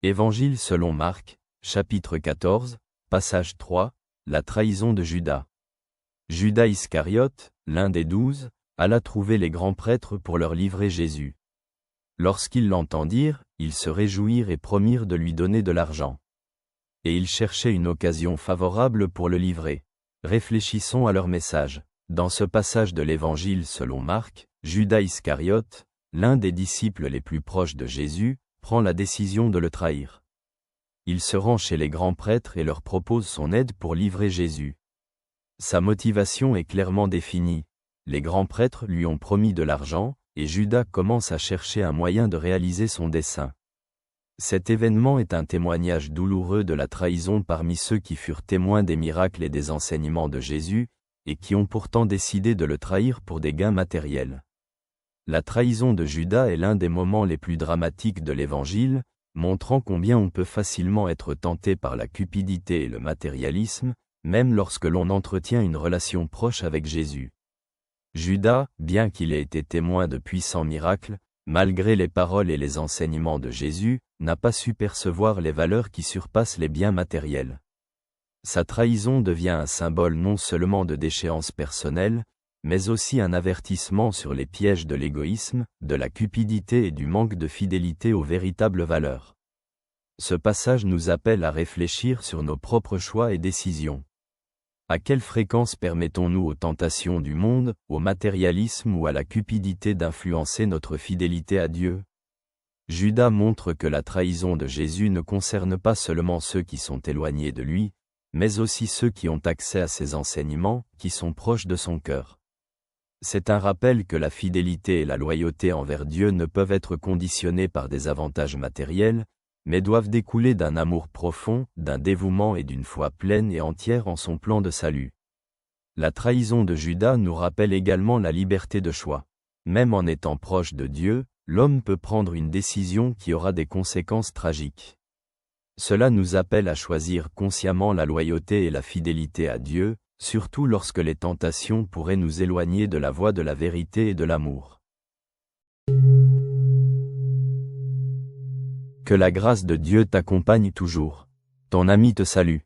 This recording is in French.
Évangile selon Marc, chapitre 14, passage 3, la trahison de Judas. Judas Iscariote, l'un des 12, alla trouver les grands prêtres pour leur livrer Jésus. Lorsqu'ils l'entendirent, ils se réjouirent et promirent de lui donner de l'argent. Et ils cherchaient une occasion favorable pour le livrer. Réfléchissons à leur message. Dans ce passage de l'Évangile selon Marc, Judas Iscariote, l'un des disciples les plus proches de Jésus, prend la décision de le trahir. Il se rend chez les grands prêtres et leur propose son aide pour livrer Jésus. Sa motivation est clairement définie. Les grands prêtres lui ont promis de l'argent, et Judas commence à chercher un moyen de réaliser son dessein. Cet événement est un témoignage douloureux de la trahison parmi ceux qui furent témoins des miracles et des enseignements de Jésus, et qui ont pourtant décidé de le trahir pour des gains matériels. La trahison de Judas est l'un des moments les plus dramatiques de l'Évangile, montrant combien on peut facilement être tenté par la cupidité et le matérialisme, même lorsque l'on entretient une relation proche avec Jésus. Judas, bien qu'il ait été témoin de puissants miracles, malgré les paroles et les enseignements de Jésus, n'a pas su percevoir les valeurs qui surpassent les biens matériels. Sa trahison devient un symbole non seulement de déchéance personnelle, mais aussi un avertissement sur les pièges de l'égoïsme, de la cupidité et du manque de fidélité aux véritables valeurs. Ce passage nous appelle à réfléchir sur nos propres choix et décisions. À quelle fréquence permettons-nous aux tentations du monde, au matérialisme ou à la cupidité d'influencer notre fidélité à Dieu? Judas montre que la trahison de Jésus ne concerne pas seulement ceux qui sont éloignés de lui, mais aussi ceux qui ont accès à ses enseignements, qui sont proches de son cœur. C'est un rappel que la fidélité et la loyauté envers Dieu ne peuvent être conditionnées par des avantages matériels, mais doivent découler d'un amour profond, d'un dévouement et d'une foi pleine et entière en son plan de salut. La trahison de Judas nous rappelle également la liberté de choix. Même en étant proche de Dieu, l'homme peut prendre une décision qui aura des conséquences tragiques. Cela nous appelle à choisir consciemment la loyauté et la fidélité à Dieu, surtout lorsque les tentations pourraient nous éloigner de la voie de la vérité et de l'amour. Que la grâce de Dieu t'accompagne toujours. Ton ami te salue.